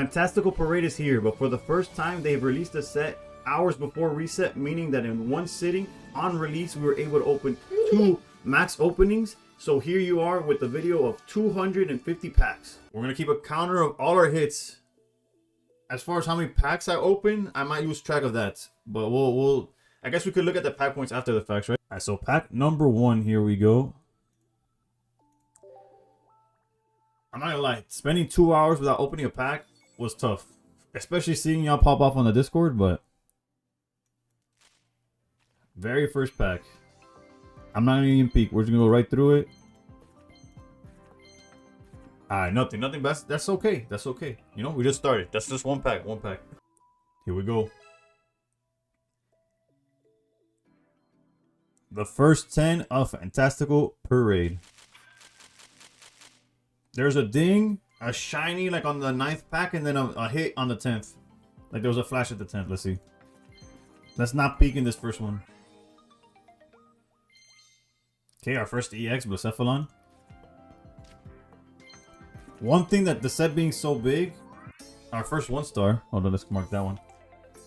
Fantastical Parade is here, but for the first time, they've released a set hours before reset, meaning that in one sitting on release, we were able to open 2 max openings. So here you are with the video of 250 packs. We're gonna keep a counter of all our hits. As far as how many packs I open, I might lose track of that, but we'll I guess we could look at the pack points after the facts, right? All right, so pack number 1, here we go. I'm not gonna lie, spending 2 hours without opening a pack was tough, especially seeing y'all pop off on the Discord. But very first pack, I'm not even peek. We're just gonna go right through it. Alright, nothing. That's okay. That's okay. You know, we just started. That's just one pack. Here we go. The first 10 of Fantastical Parade. There's a ding, a shiny like on the 9th pack, and then a hit on the 10th. Like there was a flash at the 10th. Let's see. Let's not peek in this first one. Okay, our first EX, Blacephalon. One thing that the set being so big, our first 1-star. Hold on, let's mark that one.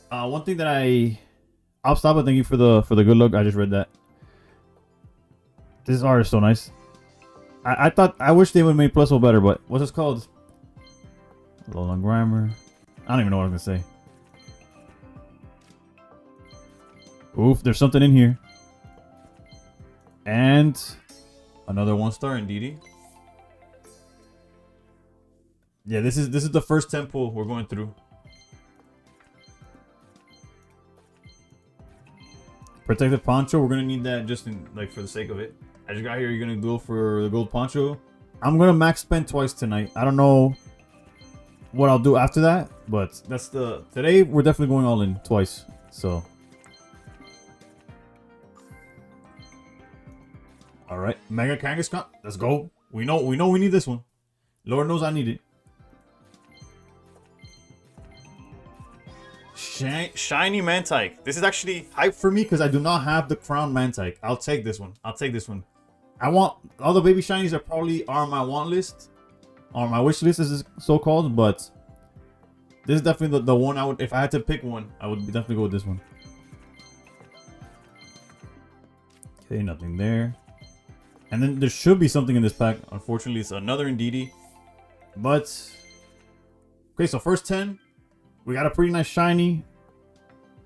One thing that I'll stop it. Thank you for the good luck. I just read that. This art is so nice. I wish they would have made Plusle better, but what's this called? Lolan Grimer. I don't even know what I was gonna say. Oof, there's something in here. And another 1-star indeed. Yeah, this is the first 10 pull we're going through. Protective Poncho, we're gonna need that just in like for the sake of it. As you got here, you're gonna go for the gold poncho. I'm gonna max spend twice tonight. I don't know what I'll do after that, but that's today we're definitely going all in twice. So all right, Mega Kangaskhan, let's go. We know we need this one. Lord knows I need it. Shiny Mantike. This is actually hype for me because I do not have the Crown Mantike. I'll take this one. I want all the baby shinies that probably are on my want list, or my wish list, as it's so called. But this is definitely the one I would, if I had to pick one, I would definitely go with this one. Okay, nothing there. And then there should be something in this pack. Unfortunately, it's another Indeedee. But okay, so first 10. We got a pretty nice shiny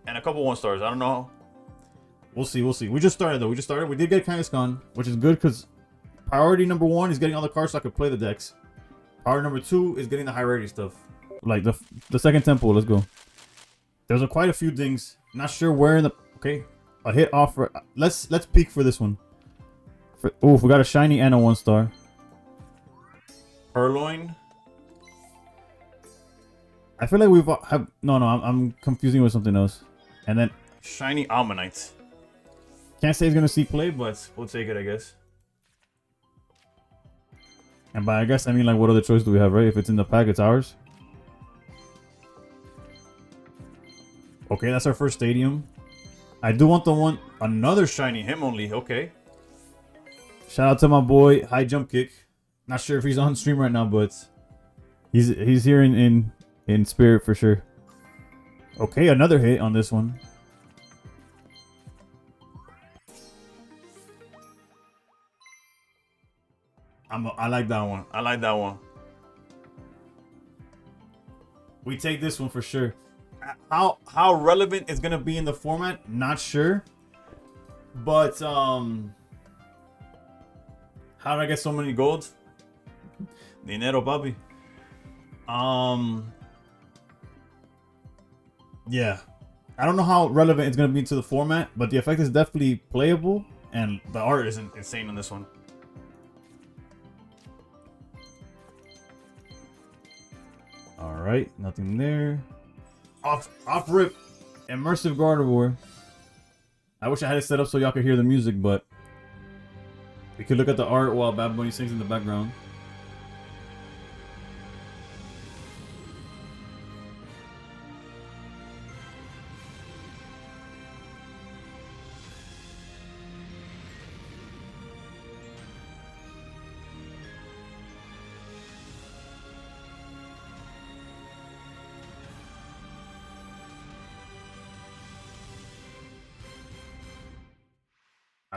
and a couple 1-stars. I don't know. We'll see. We just started though. We did get Kangaskhan, which is good because priority number 1 is getting all the cards so I could play the decks. Priority number 2 is getting the high rarity stuff. Like the second tempo. Let's go. There's quite a few dings. Not sure where in the. Okay, a hit offer. Let's peek for this one. Oh, we got a shiny and a 1-star. Purloin. I feel like I'm confusing with something else. And then shiny Ammonite. Can't say it's gonna see play, but we'll take it, I guess. And by I guess I mean like what other choice do we have, right? If it's in the pack, it's ours. Okay, that's our first stadium. I do want another shiny Hitmonlee. Okay. Shout out to my boy High Jump Kick. Not sure if he's on stream right now, but he's here in spirit for sure. Okay, another hit on this one. I like that one. We take this one for sure. How relevant it's gonna be in the format, not sure. But how did I get so many golds? Dinero, papi. Yeah, I don't know how relevant it's gonna be to the format, but the effect is definitely playable, and the art is insane on this one. All right, nothing there. Off rip, immersive Gardevoir. I wish I had it set up so y'all could hear the music, but we could look at the art while Bad Bunny sings in the background.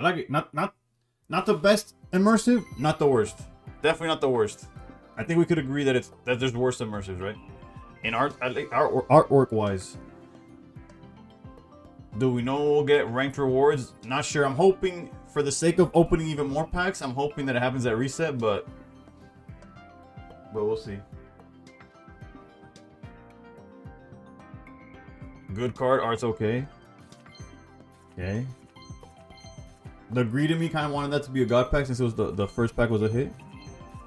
I like it. Not the best immersive, not the worst. Definitely not the worst. I think we could agree that there's worse immersives, right? In artwork wise. Do we know we'll get ranked rewards? Not sure. I'm hoping, for the sake of opening even more packs, I'm hoping that it happens at reset, but we'll see. Good card, art's okay. Okay. The greed in me kind of wanted that to be a god pack since it was the first pack was a hit.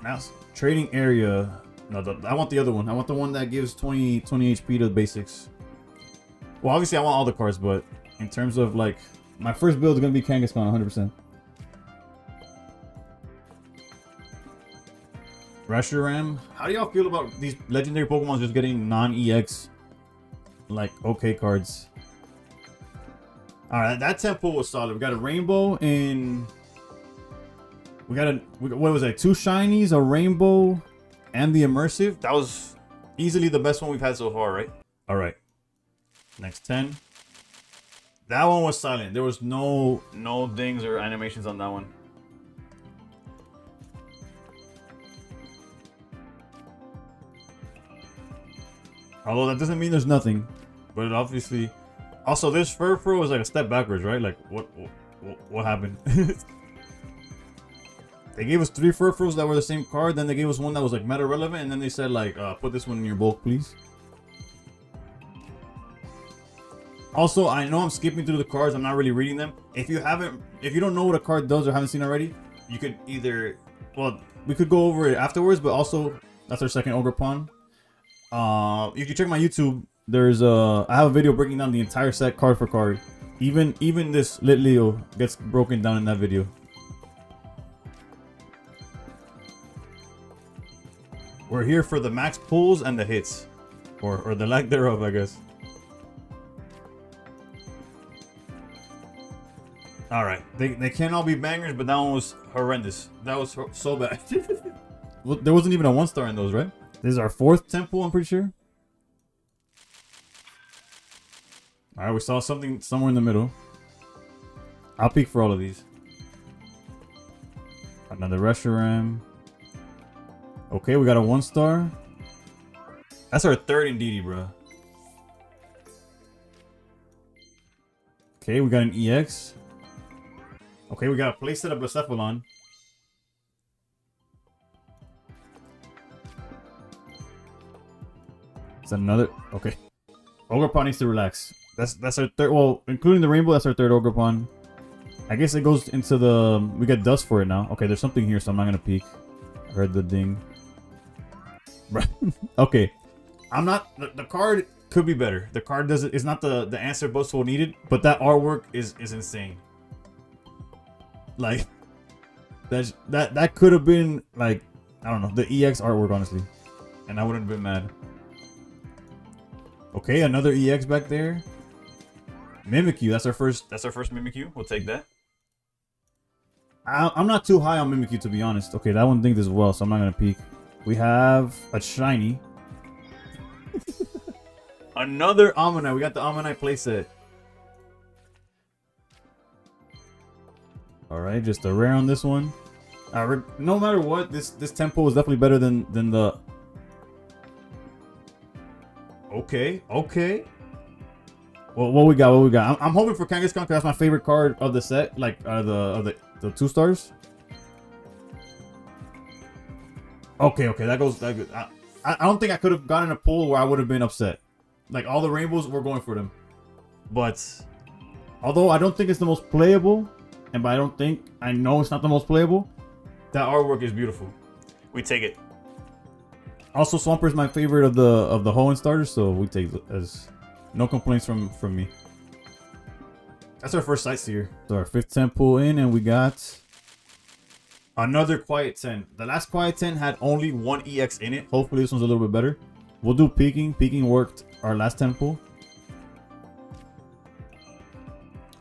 Now, trading area. No, I want the other one. I want the one that gives 20 HP to the basics. Well, obviously I want all the cards, but in terms of like, my first build is going to be Kangaskhan 100%. Reshiram. How do y'all feel about these legendary Pokemon just getting non-EX, like, okay cards? Alright, that tempo was solid. We got a rainbow and what was that? 2 shinies, a rainbow, and the immersive. That was easily the best one we've had so far, right? Alright. Next 10. That one was silent. There was no dings or animations on that one. Although that doesn't mean there's nothing, but it obviously. Also, this Furfrou was like a step backwards, right? Like what happened? They gave us 3 Furfrous that were the same card, then they gave us one that was like meta relevant, and then they said like, put this one in your bulk, please. Also, I know I'm skipping through the cards. I'm not really reading them. If you don't know what a card does or haven't seen already, you could either, well, we could go over it afterwards, but also that's our second Ogerpon. If you check my YouTube, there's I have a video breaking down the entire set card for card. Even this Litleo gets broken down in that video. We're here for the max pulls and the hits, or the lack thereof, I guess. All right, they can't all be bangers, but that one was horrendous. That was so bad. Well, there wasn't even a 1-star in those, right? This is our 4th temple, I'm pretty sure. All right, we saw something somewhere in the middle. I'll peek for all of these. Another Reshiram. Okay, we got a 1-star. That's our 3rd Indeedee, bro. Okay, we got an EX. Okay, we got a playset of Blacephalon. Is that another? Okay. Ogerpon needs to relax. That's our 3rd. Well, including the rainbow, that's our 3rd Ogerpon. I guess it goes into the. We got dust for it now. Okay, there's something here, so I'm not gonna peek. I heard the ding. Okay, I'm not. The card could be better. The card doesn't. It's not the answer Buzzful needed, but that artwork is insane. Like, that could have been like, I don't know, the EX artwork, honestly, and I wouldn't have been mad. Okay, another EX back there. Mimikyu, that's our first Mimikyu. We'll take that. I'm not too high on Mimikyu, to be honest. Okay, that one dinged as well, so I'm not gonna peek. We have a shiny. Another Ammonite. We got the Ammonite playset. Alright, just a rare on this one. No matter what, this tempo is definitely better than the. Okay. Well, what we got? I'm hoping for Kangaskhan because that's my favorite card of the set, like the 2 stars. Okay, that goes. I don't think I could have gotten a pull where I would have been upset. Like, all the rainbows, we're going for them. But although I don't think it's the most playable, and by I know it's not the most playable, that artwork is beautiful. We take it. Also, Swampert is my favorite of the Hoenn starters, so we take it as no complaints from me. That's our first Sightseer. So our 5th temple in, and we got another Quiet 10. The last Quiet 10 had only 1 EX in it. Hopefully this one's a little bit better. We'll do Peeking. Peeking worked our last temple.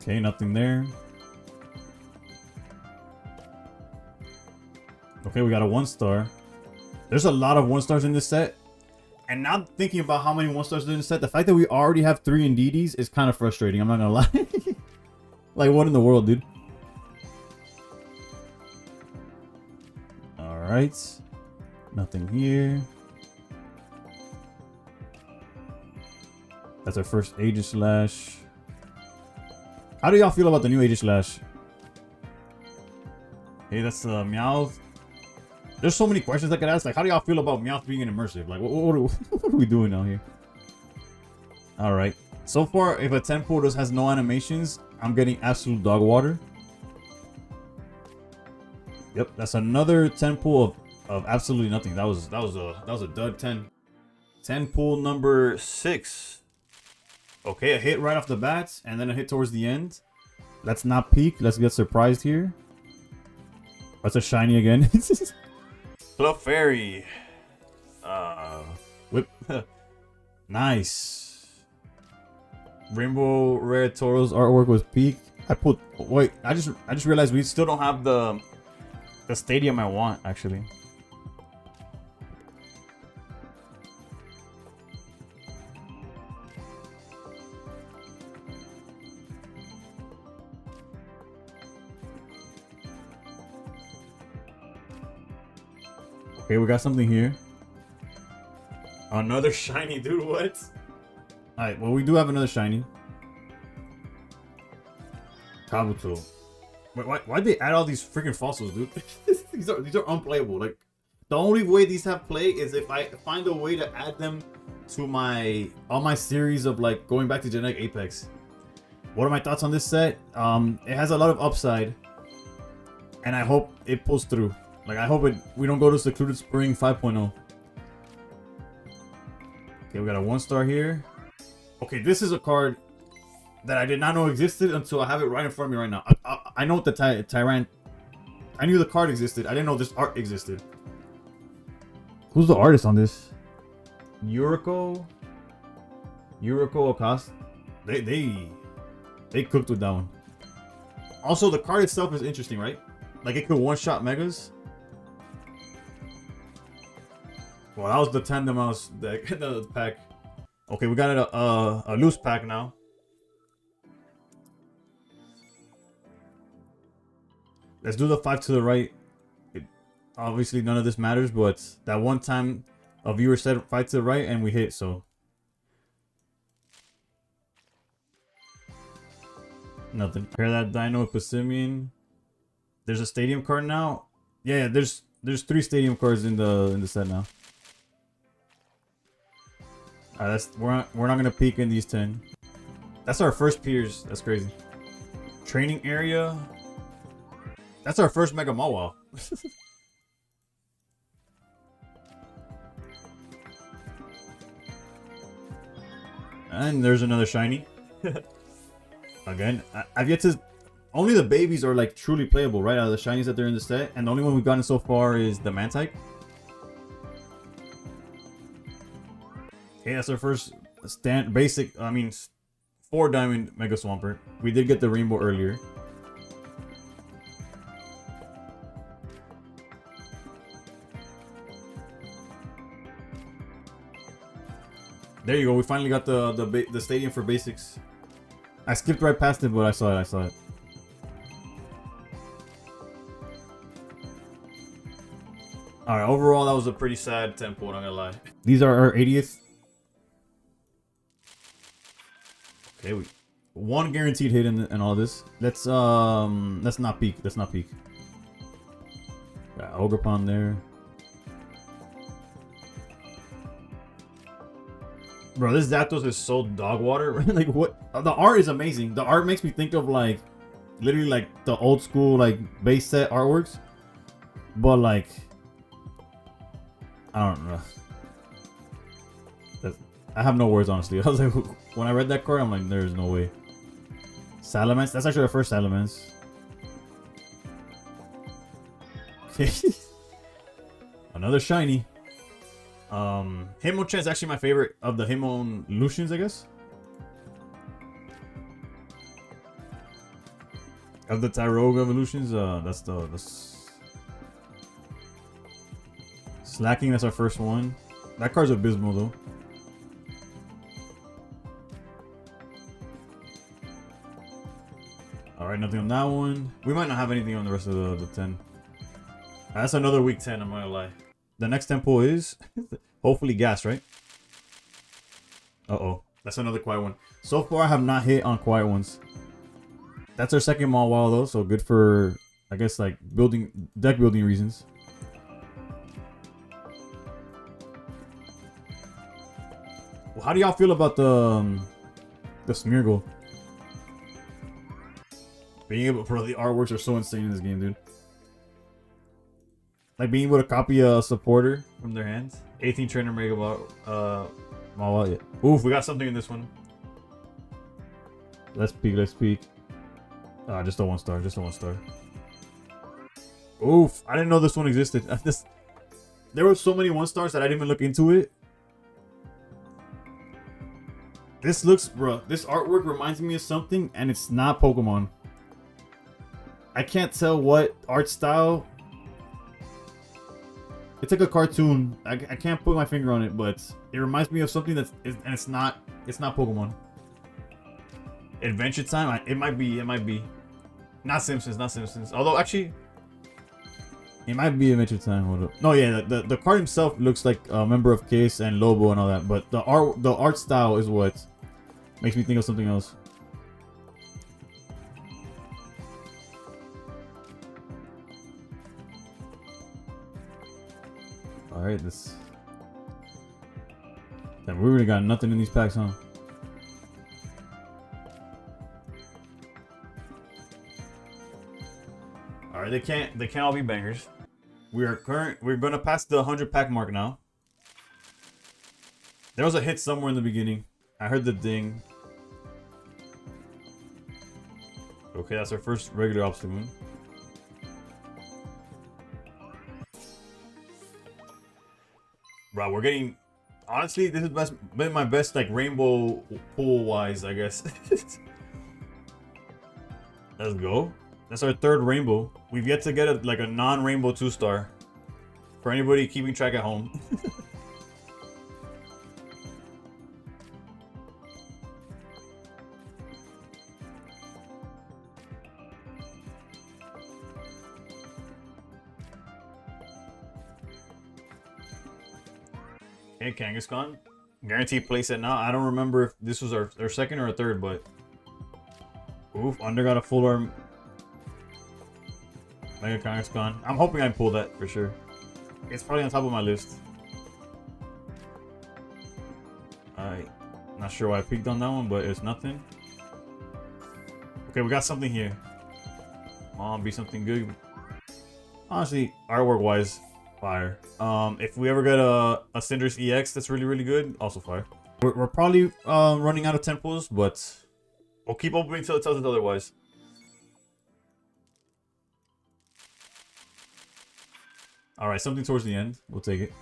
Okay, nothing there. Okay, we got a 1-star. There's a lot of 1-stars in this set. And now thinking about how many 1-stars are in this set, the fact that we already have 3 Indeedees is kind of frustrating. I'm not gonna lie. Like, what in the world, dude? right. Nothing here. That's our first Aegislash. How do y'all feel about the new Aegislash? Hey, that's the Meowth. There's so many questions I could ask. Like, how do y'all feel about Meowth being an immersive? Like, what are we doing now here? Alright. So far, if a 10 pull has no animations, I'm getting absolute dog water. Yep, that's another 10 pull of absolutely nothing. That was a dud 10. 10 pull number 6. Okay, a hit right off the bat, and then a hit towards the end. Let's not peek. Let's get surprised here. That's a shiny again. Clefairy. Whip. Nice. Rainbow Red Toro's artwork was peak. Wait, I just realized we still don't have the stadium I want, actually. Okay, we got something here. Another shiny, dude, what? Alright, well, we do have another shiny. Kabuto. Wait, why'd they add all these freaking fossils, dude? these are unplayable. Like, the only way these have play is if I find a way to add them to all my series of, like, going back to Genetic Apex. What are my thoughts on this set? It has a lot of upside. And I hope it pulls through. Like, I hope we don't go to Secluded Spring 5.0. Okay, we got a 1-star here. Okay, this is a card that I did not know existed until I have it right in front of me right now. I know what the Tyrant... I knew the card existed. I didn't know this art existed. Who's the artist on this? Yuriko Acosta. They cooked with that one. Also, the card itself is interesting, right? Like, it could one-shot Megas. Well, that was the Tandem Mouse deck, the pack. Okay, we got a loose pack now. Let's do the 5 to the right. Obviously, none of this matters, but that one time a viewer said 5 to the right and we hit, so. Nothing. Pair that Dino with Passimian. There's a stadium card now. Yeah, there's 3 stadium cards in the set now. Alright, we're not gonna peek in these 10. That's our first Piers. That's crazy. Training area. That's our first Mega Mawile. And there's another shiny. Again, I've yet to... Only the babies are like truly playable, right? Out of the shinies that they're in the set. And the only one we've gotten so far is the Mantike. Okay, that's our first basic, 4 diamond Mega Swampert. We did get the rainbow earlier. There you go. We finally got the stadium for basics. I skipped right past it, but I saw it. Alright, overall, that was a pretty sad tempo, not gonna lie. These are our 80th. Okay, one guaranteed hit in all this. Let's not peek. Let's not peek. Got Ogerpon there. Bro, this Zapdos is so dog water. Like, what? The art is amazing. The art makes me think of, like, literally, like, the old school, like, base set artworks. But, like, I don't know. I have no words, honestly. I was like, when I read that card, I'm like, there's no way. Salamence? That's actually our first Salamence. Okay. Another shiny. Hitmonchan is actually my favorite of the Hitmon Lucians, I guess. Of the Tyrogue evolutions, that's the Slacking, that's our first one. That card's abysmal though. Alright, nothing on that one. We might not have anything on the rest of the 10. That's another week 10, I'm not gonna lie. The next tempo is hopefully gas, right? Uh-oh. That's another quiet one. So far, I have not hit on quiet ones. That's our second mall wall, though, so good for, I guess, like, deck building reasons. Well, how do y'all feel about the Smeargle? Being able, bro, the artworks are so insane in this game, dude. Like being able to copy a supporter from their hands. 18 trainer mega Mall, yeah. Oof, we got something in this one. Let's peek, let's peek. Just a 1 star, just a 1 star. Oof, I didn't know this one existed. There were so many 1 stars that I didn't even look into it. This looks, bro, this artwork reminds me of something, and it's not Pokemon. I can't tell what art style. It's like a cartoon. I can't put my finger on it, but it reminds me of something and it's not Pokemon. Adventure Time. It might be. Not Simpsons. Although actually, it might be Adventure Time. Hold up. No, yeah, the card himself looks like a member of Case and Lobo and all that, but the art style is what makes me think of something else. Alright, this. Damn, we really got nothing in these packs, huh? Alright, they can't all be bangers. We're gonna pass the 100 pack mark now. There was a hit somewhere in the beginning. I heard the ding. Okay, that's our first regular Obstagoon. Bro, we're getting... Honestly, this has been my best, like, rainbow pool-wise, I guess. Let's go. That's our 3rd rainbow. We've yet to get a non-rainbow 2-star. For anybody keeping track at home. Okay, Kangaskhan. Guaranteed playset now. I don't remember if this was our 2nd or a 3rd, but... Oof, Under got a full arm. Mega Kangaskhan. I'm hoping I pull that for sure. It's probably on top of my list. Alright. Not sure why I peeked on that one, but it's nothing. Okay, we got something here. Come on, be something good. Honestly, artwork-wise, fire. If we ever get a Cinderace EX that's really good, also fire. We're probably running out of tempos, but we'll keep opening until it tells us otherwise. Alright, something towards the end. We'll take it.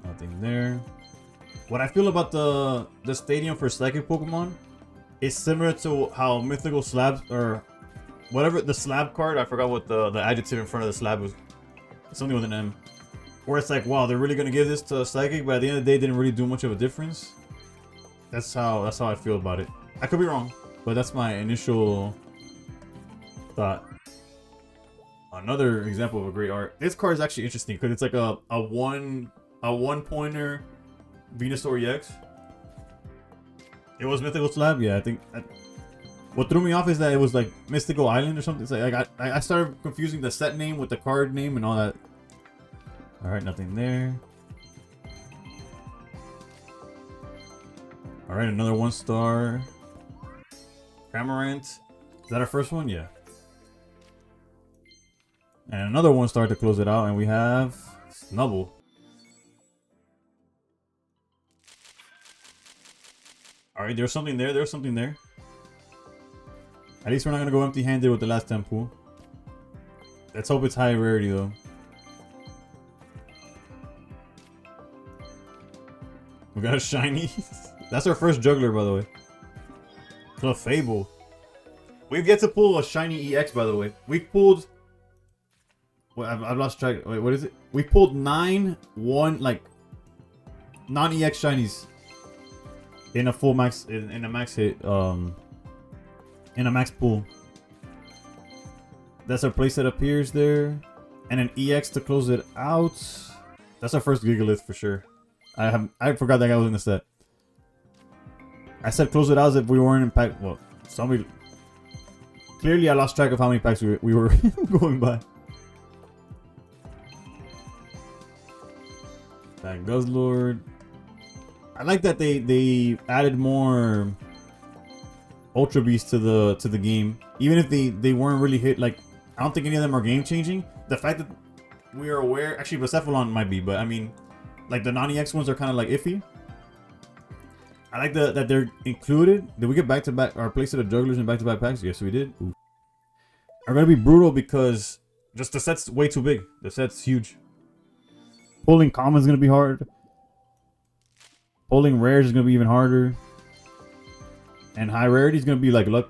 Nothing there. What I feel about the stadium for Psychic Pokemon is similar to how Mythical Slabs, or whatever, the slab card, I forgot what the adjective in front of the slab was. Something with an M. Where it's like, wow, they're really gonna give this to Psychic, but at the end of the day, it didn't really do much of a difference. That's how I feel about it. I could be wrong, but that's my initial thought. Another example of a great art. This card is actually interesting because it's like a one pointer Venusaur EX. It was Mythical Slab, yeah. I think what threw me off is that it was like Mystical Island or something. It's like I started confusing the set name with the card name and all that. All right, nothing there. All right, another 1-star. Cramorant. Is that our first one? Yeah. And another 1-star to close it out, and we have Snubble. All right, there's something there. There's something there. At least we're not gonna go empty-handed with the last tempo. Let's hope it's high rarity though. We got a shiny. That's our first juggler, by the way. Clefable. We've yet to pull a shiny EX, by the way. We've pulled... Well, I've lost track. Wait, what is it? We pulled 9 non-EX shinies in a full max, in a max hit in a max pool. That's our place that appears there. And an EX to close it out. That's our first Gigalith for sure. I forgot that guy was in the set. I said close it out as if we weren't in pack. Well, somebody. Clearly, I lost track of how many packs we were going by. Back Guzzlord. I like that they added more Ultra Beasts to the game. Even if they weren't really hit, like, I don't think any of them are game changing. The fact that we are aware, actually Blacephalon might be, but I mean, like the non-EX ones are kind of like iffy. I like that they're included. Did we get back-to-back our place of the jugglers and back-to-back packs? Yes, we did. Ooh. Are gonna be brutal because just the set's way too big. The set's huge. Pulling common is gonna be hard. Pulling rares is gonna be even harder. And high rarity is gonna be like luck.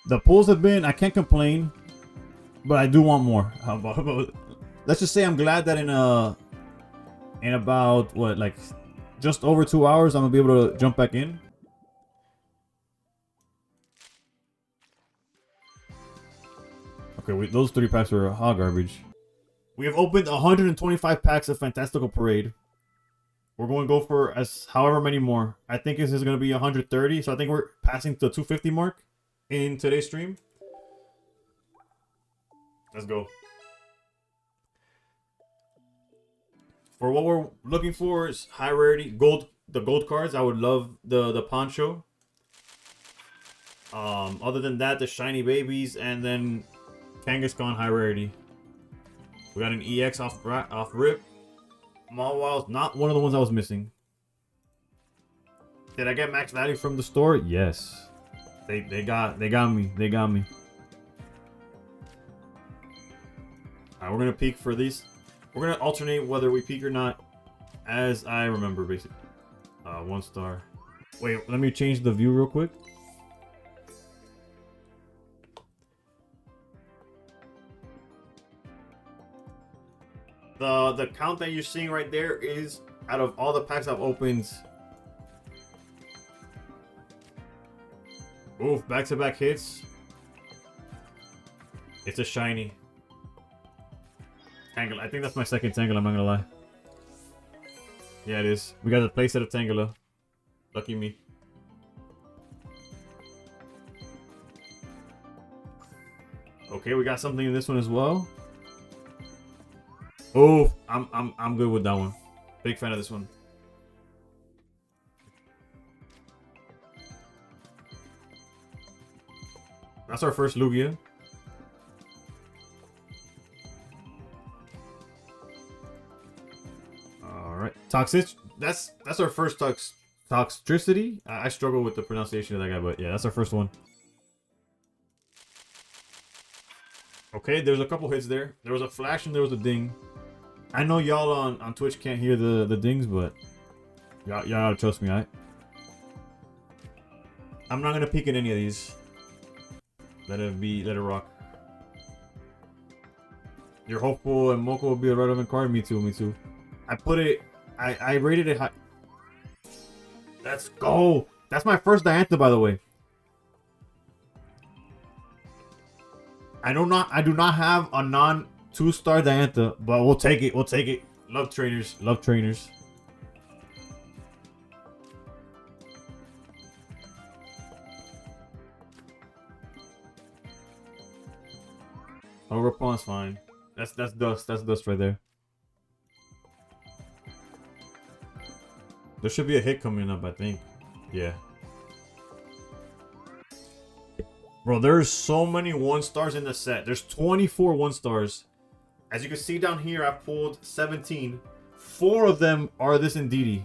The pulls have been, I can't complain, but I do want more. How about let's just say I'm glad that in about what, like just over 2 hours I'm gonna be able to jump back in. Okay, those 3 packs were hot garbage. We have opened 125 packs of Fantastical Parade. We're going to go for however many more. I think this is going to be 130, so I think we're passing the 250 mark in today's stream. Let's go. For what we're looking for is high rarity, gold. The gold cards. I would love the poncho. Other than that, the shiny babies, and then Kangaskhan high rarity. We got an EX off rip. Mawil's not one of the ones I was missing. Did I get max value from the store? Yes. They got me. They got me. Alright, we're gonna peek for these. We're gonna alternate whether we peek or not, as I remember, basically. 1 star. Wait, let me change the view real quick. The count that you're seeing right there is out of all the packs I've opened. Oof, back-to-back hits. It's a shiny. Tangela. I think that's my second Tangela, I'm not gonna lie. Yeah, it is. We got a playset of Tangela. Lucky me. Okay, we got something in this one as well. Oh, I'm good with that one. Big fan of this one. That's our first Lugia. All right, Toxic. That's our first Toxtricity. I struggle with the pronunciation of that guy, but yeah, that's our first one. Okay, there's a couple hits there. There was a flash and there was a ding. I know y'all on Twitch can't hear the dings, but y'all gotta trust me, alright? I'm not gonna peek at any of these. Let it rock. You're hopeful and Moko will be a relevant card? Me too. I rated it high. Let's go! That's my first Diantha, by the way. I do not have a non 2-star Diantha, but we'll take it. We'll take it. Love trainers. Love trainers. Overpawn's fine. That's dust. That's dust right there. There should be a hit coming up, I think. Yeah. Bro, there's so many 1-stars in the set. There's 24 1-stars. As you can see down here, I've pulled 17. 4 of them are this Indeedee.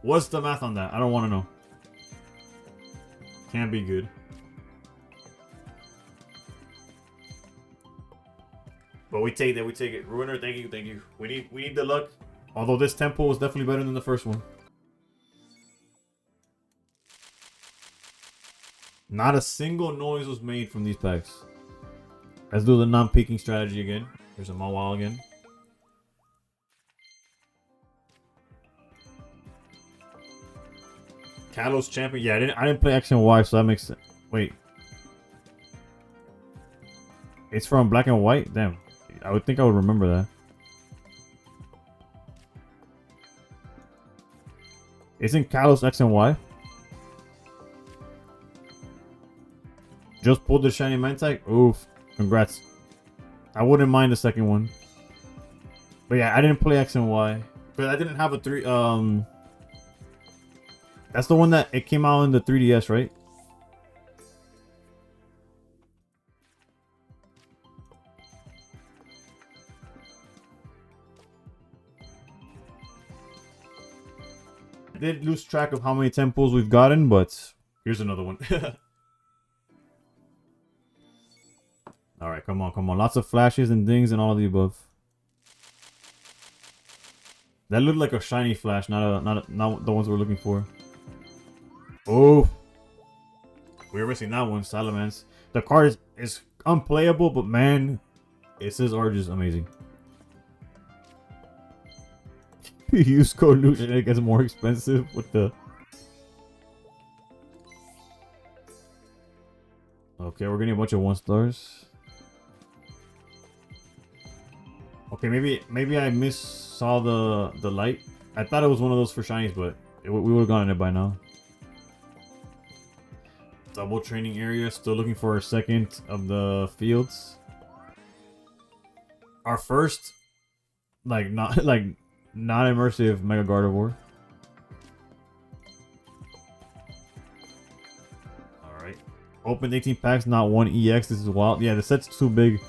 What's the math on that? I don't want to know. Can't be good. But we take that. We take it. Ruiner, thank you, thank you. We need the luck. Although this tempo was definitely better than the first one. Not a single noise was made from these packs. Let's do the non-peeking strategy again. Here's a Mawile again. Kalos champion. Yeah, I didn't play X and Y, so that makes sense. Wait. It's from Black and White? Damn. I would think I would remember that. Isn't Kalos X and Y? Just pulled the shiny Mantike? Oof. Congrats. I wouldn't mind the second one. But yeah, I didn't play X and Y. But I didn't have a 3... That's the one that it came out in the 3DS, right? I did lose track of how many temples we've gotten, but here's another one. Alright, come on, come on. Lots of flashes and dings and all of the above. That looked like a shiny flash, not the ones we're looking for. Oh, we were missing that one, Salamence. The card is unplayable, but man, it says art is amazing. Use code Lucian, it gets more expensive with the... Okay, we're getting a bunch of 1-stars. Okay, maybe I saw the light. I thought it was one of those for shinies, but we would have gotten it by now. Double training area. Still looking for our second of the fields. Our first, not immersive Mega Gardevoir. All right. Opened 18 packs, not one EX. This is wild. Yeah, the set's too big.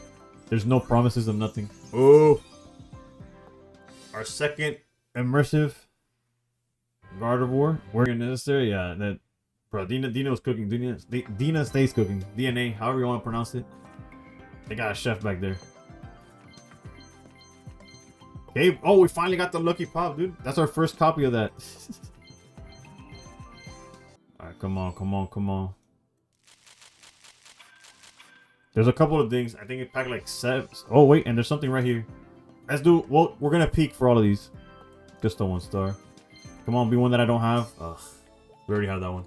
There's no promises of nothing. Oh, our second immersive Gardevoir. We're unnecessary. Yeah, that. Bro, Dina was cooking. Dina stays cooking. DNA, however you want to pronounce it. They got a chef back there. Okay. Oh, we finally got the lucky pop, dude. That's our first copy of that. Alright, come on, come on, come on. There's a couple of things. I think it packed like 7. Oh, wait, and there's something right here. Let's do... Well, we're going to peek for all of these. Just a 1-star. Come on, be one that I don't have. Ugh. We already have that one.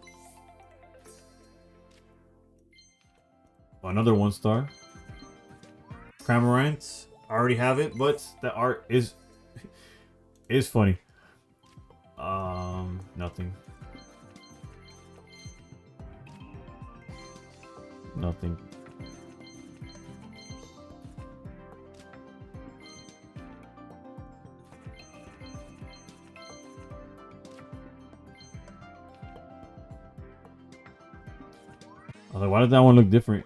Another 1-star. Cramorant. I already have it, but the art is funny. Nothing. Nothing. I was like, why does that one look different?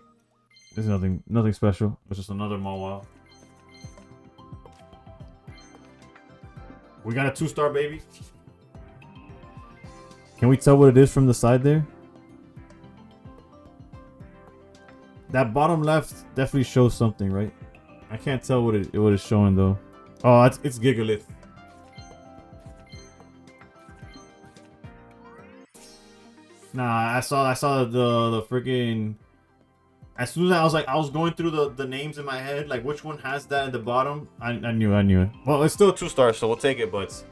There's nothing special. It's just another Mawile. We got a 2-star, baby. Can we tell what it is from the side there? That bottom left definitely shows something, right? I can't tell what it is showing though. Oh, it's Gigalith. Nah, I saw the freaking. As soon as I was going through the names in my head, like which one has that at the bottom, I knew it. Well, it's still a 2-star, so we'll take it, but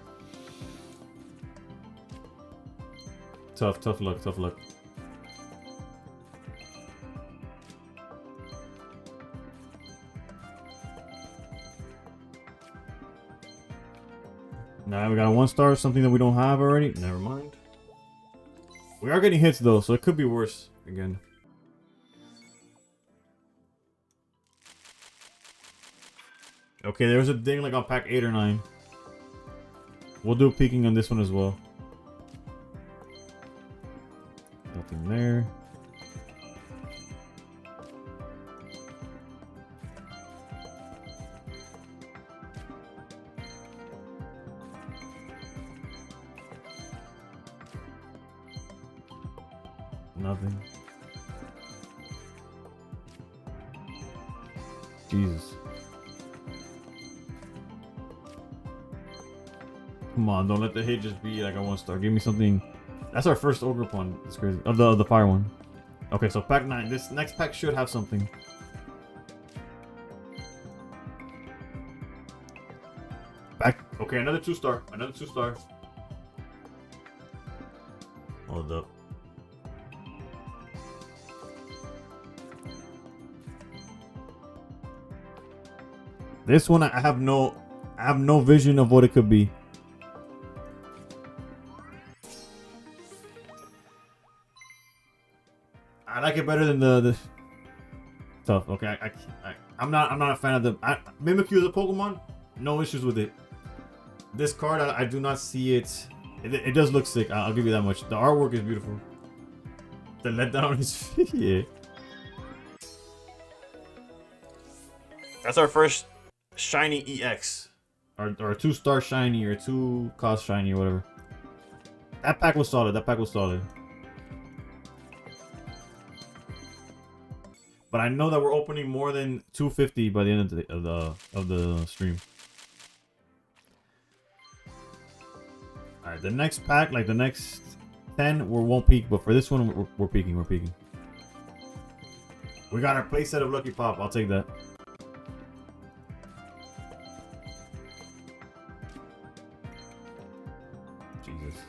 tough luck. Now we got a 1-star, something that we don't have already. Never mind. We are getting hits though, so it could be worse again. Okay, there was a ding like on pack 8 or 9. We'll do peeking on this one as well. Nothing there. Nothing. Jesus. Come on, don't let the hit just be like a 1-star. Give me something. That's our first Ogerpon. It's crazy. Oh, the fire one. Okay, so pack 9. This next pack should have something. Back. Okay, another 2-star. Another 2-star. Hold up. This one I have no vision of what it could be. I like it better than the tough. Okay, I'm not a fan of the Mimikyu as a Pokemon. No issues with it. This card I do not see it. It does look sick. I'll give you that much. The artwork is beautiful. The letdown is yeah. That's our first shiny EX, or a 2-star shiny, or 2-cost shiny, or whatever. That pack was solid. That pack was solid. But I know that we're opening more than 250 by the end of the stream. All right, the next pack, like the next 10, we won't peak, but for this one, we're peaking. We're peaking. We got our playset of Lucky Pop. I'll take that. Jesus.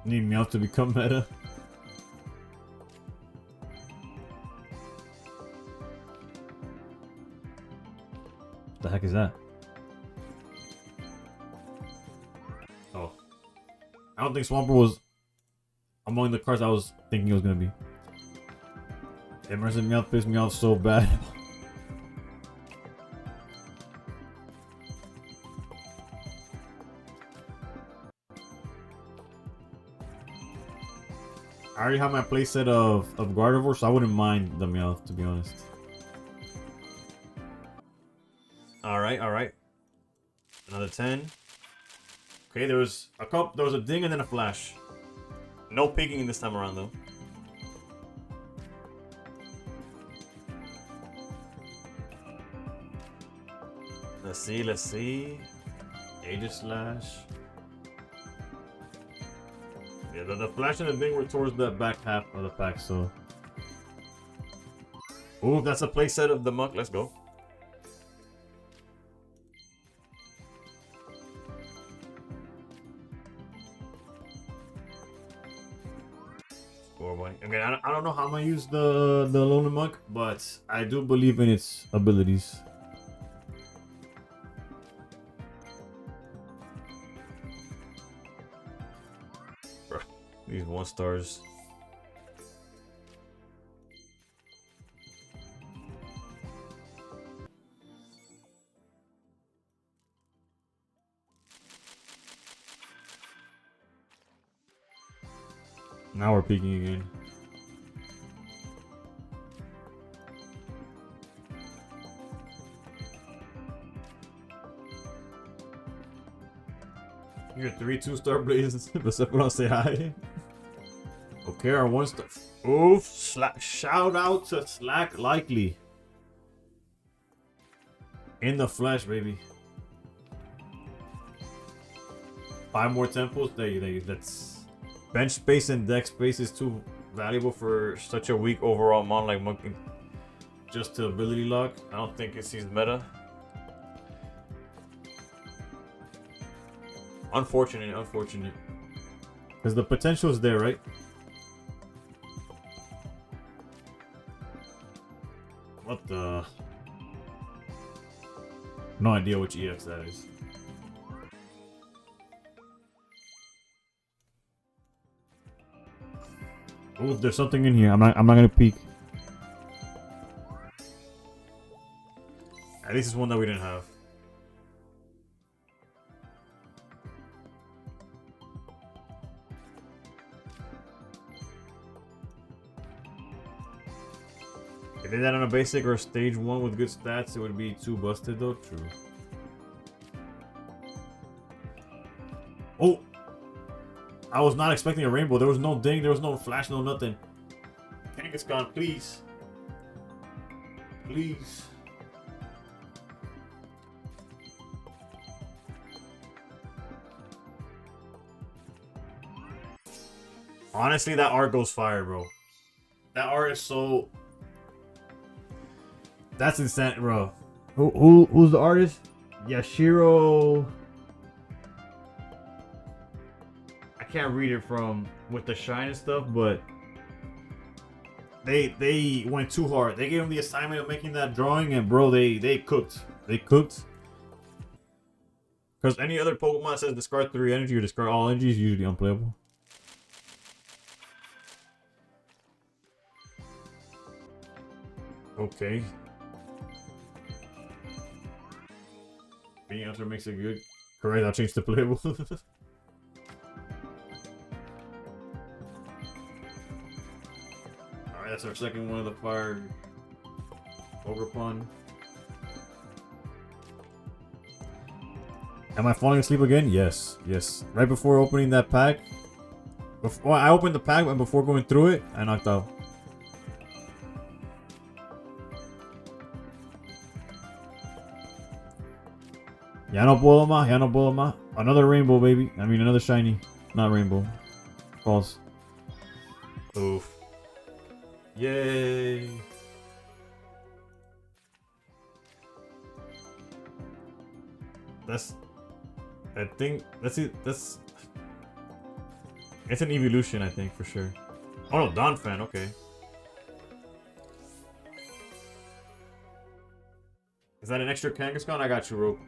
Need Meowth to become meta. What the heck is that? Oh. I don't think Swampert was among the cards I was thinking it was gonna be. Emerson Meowth pissed me off so bad. I already have my playset of Gardevoir, so I wouldn't mind the Meowth, to be honest. Alright. Another 10. Okay, there was a ding and then a flash. No peeking this time around though. Let's see. Aegislash. Yeah, the flash and the ding were towards the back half of the pack, so. Ooh, that's a playset of the Muck. Let's go. Okay, I don't know how I'm gonna use the Lona Muck, but I do believe in its abilities. Bro, these 1-stars. Now we're peeking again. You got 3 2-star blazes. But Sephiroth say hi. Okay, our 1-star. Oof! Shout out to Slack Likely. In the flesh, baby. 5 more temples. There you. That's bench space and deck space is too valuable for such a weak overall mon like Monkey. Just to ability lock. I don't think it sees meta. Unfortunate. Because the potential is there, right? What the? No idea which EX that is. Oh, there's something in here. I'm not gonna peek. At least it's one that we didn't have. If they did that on a basic or stage 1 with good stats, it would be too busted though. True. Oh! I was not expecting a rainbow. There was no ding, there was no flash, no nothing. Kangaskhan, please. Please. Honestly, that art goes fire, bro. That art is so... That's insane, bro. Who's the artist? Yashiro... can't read it from with the shine and stuff, but they went too hard. They gave him the assignment of making that drawing, and bro, they cooked. They cooked. Because any other Pokemon that says discard 3 energy or discard all energy is usually unplayable. Okay. Being answer makes it good. Correct, I'll change to playable. Alright, that's our second one of the fire Ogerpon. Am I falling asleep again? Yes, yes. Right before opening that pack. Before I opened the pack and before going through it, I knocked out. Ya no puedo más, ya no puedo más. Another rainbow, baby. I mean, another shiny. Not rainbow. False. Oof. Yay. That's... I think... That's it. That's... It's an evolution, I think, for sure. Oh no, Don fan, okay. Is that an extra Kangaskhan? I got you, Rope.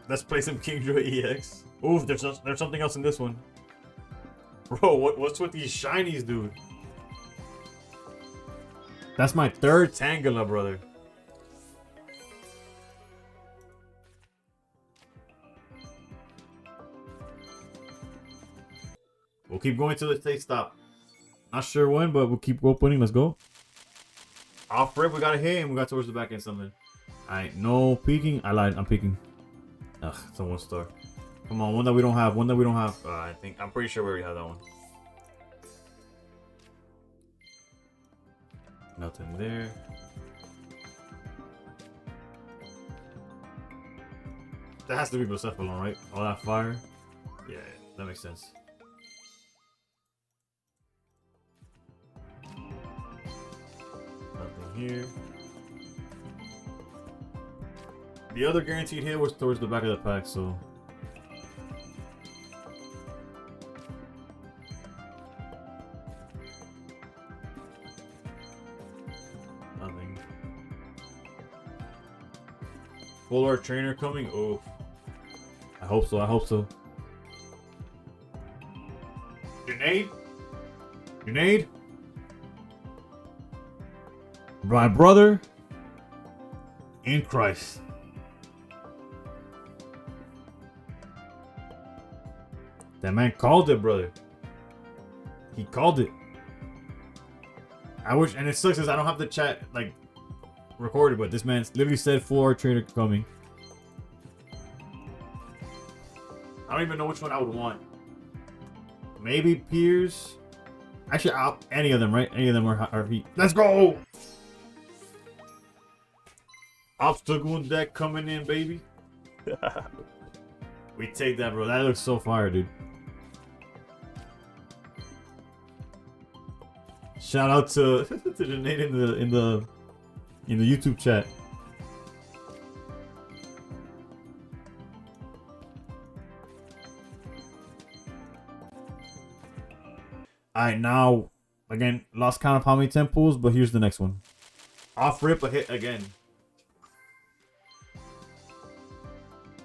Let's play some Kingdra EX. Oof, there's something else in this one. Bro, what's with these shinies, dude? That's my third Tangela, brother. We'll keep going till they stop. Not sure when, but we'll keep opening. Let's go. Off rip, we got a hit and we got towards the back end something. Alright, no peeking. I lied, I'm peeking. Ugh, it's a 1-star. Come on, one that we don't have. One that we don't have. I'm pretty sure we already have that one. Nothing there. That has to be Blacephalon, right? All that fire. Yeah, that makes sense. Nothing here. The other guaranteed hit was towards the back of the pack, so... Nothing. Full art trainer coming? Oh. I hope so, I hope so. Grenade? Grenade? My brother in Christ. That man called it, brother. He called it. I wish, and it sucks because I don't have the chat like recorded, but this man literally said full art trainer coming. I don't even know which one I would want. Maybe Piers. Actually, any of them, right? Any of them are heat. Let's go! Obstacle deck coming in, baby. We take that, bro. That looks so fire, dude. Shout out to to Nate in the YouTube chat. Alright, now again, lost count of how many 10 pulls, but here's the next one. Off rip, a hit again.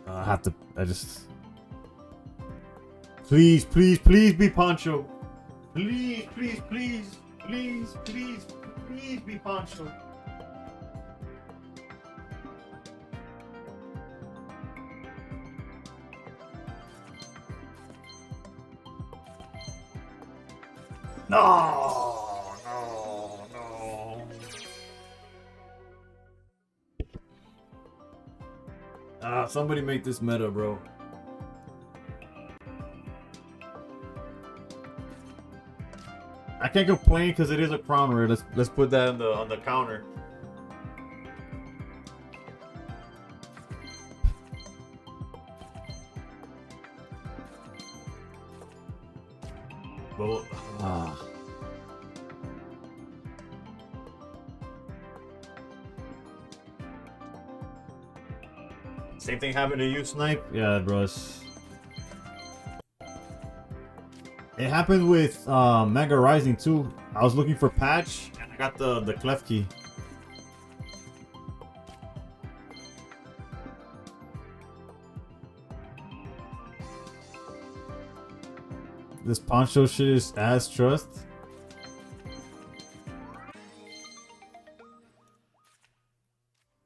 I have to. I just. Please, please, please be Poncho. Please, please, please, please, please, please be Poncho. No, no, no. Somebody make this meta, bro. I can't complain because it is a crown rare. Let's put that on the counter. But, Same thing happened to you, Snipe? Yeah, bro. It happened with Mega Rising too. I was looking for patch and I got the clef key. This poncho shit is ass trust.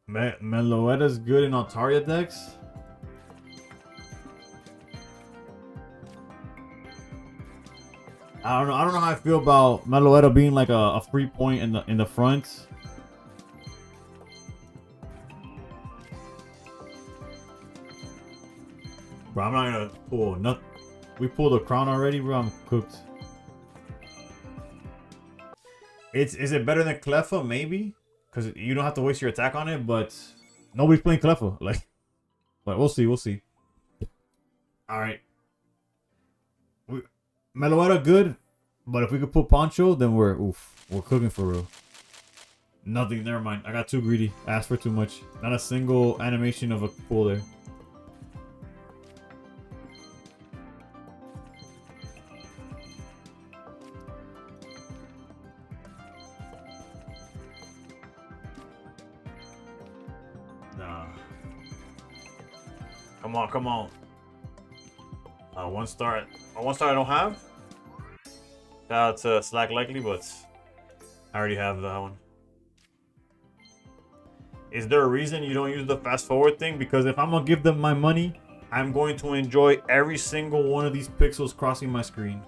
Meloetta's good in Altaria decks. I don't know. I don't know how I feel about Meloetta being like a free point in the front. Bro, I'm not gonna pull nothing. We pulled a crown already, bro. I'm cooked. Is it better than Cleffa? Maybe, because you don't have to waste your attack on it. But nobody's playing Cleffa. Like, but we'll see. We'll see. All right. Meloetta good, but if we could put Poncho, then we're cooking for real. Nothing. Never mind. I got too greedy. I asked for too much. Not a single animation of a pull there. Nah. Come on, come on. One star. One star I don't have. Shout out to Slack Likely, but I already have that one. Is there a reason you don't use the fast forward thing? Because if I'm gonna give them my money, I'm going to enjoy every single one of these pixels crossing my screen.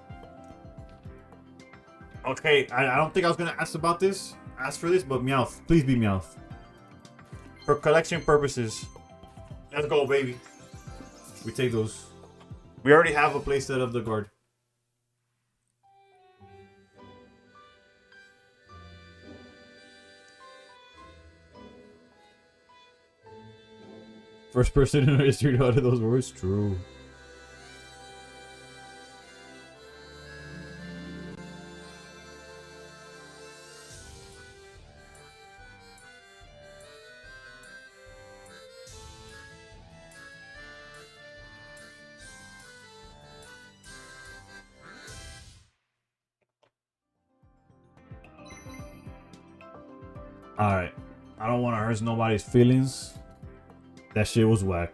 Okay, I don't think I was gonna ask for this, but Meowth, please be Meowth. For collection purposes, let's go, baby. We take those. We already have a playset of the guard. First person in history to utter those words. True. Alright. I don't want to hurt nobody's feelings. That shit was whack.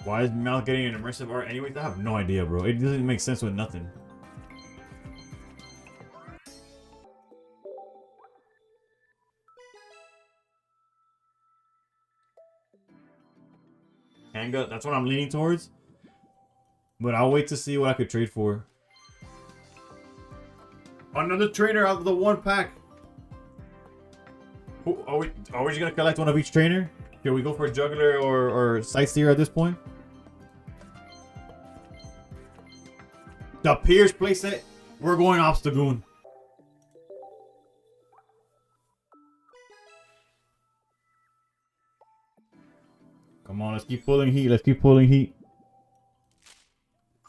Why is Mal getting an immersive art anyway? I have no idea, bro. It doesn't make sense with nothing. Hanga, that's what I'm leaning towards. But I'll wait to see what I could trade for. Another trainer out of the one pack. Are we just gonna collect one of each trainer? Here we go for Juggler or Sightseer at this point. The Pierce playset. We're going Obstagoon. Come on, let's keep pulling heat. Let's keep pulling heat.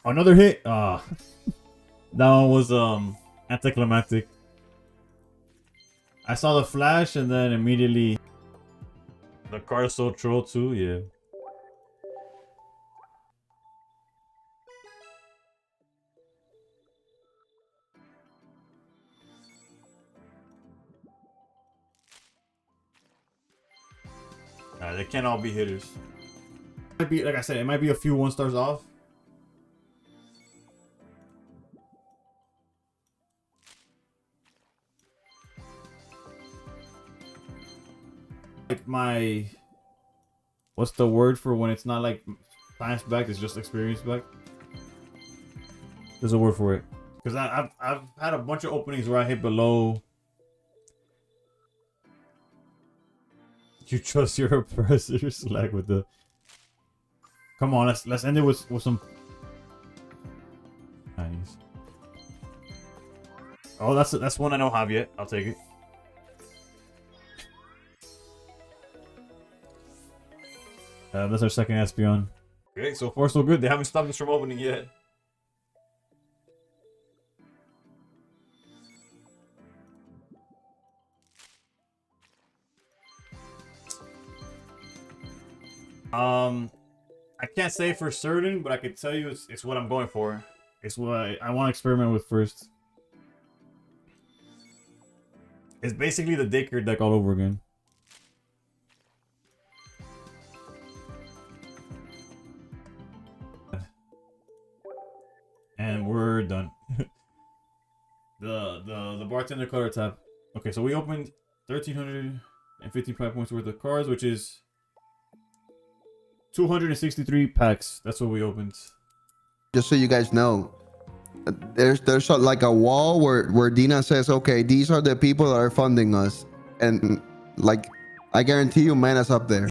Another hit. That one was anticlimactic. I saw the flash and then immediately the card is so troll too, yeah. They can't all be hitters. Might be, like I said, it might be a few 1-stars off. Like my, what's the word for when it's not like science backed, it's just experience backed? There's a word for it. Because I've had a bunch of openings where I hit below. You trust your oppressors, like with the. Come on, let's end it with some. Nice. Oh, that's one I don't have yet. I'll take it. That's our second Espeon. Okay, so far so good. They haven't stopped us from opening yet. I can't say for certain, but I can tell you it's what I'm going for. It's what I want to experiment with first. It's basically the daycare deck all over again. And we're done. the bartender color tab. Okay, so we opened 1,355 points worth of cards, which is 263 packs. That's what we opened. Just so you guys know, there's like a wall where Dina says, okay, these are the people that are funding us, and like I guarantee you, man, is up there.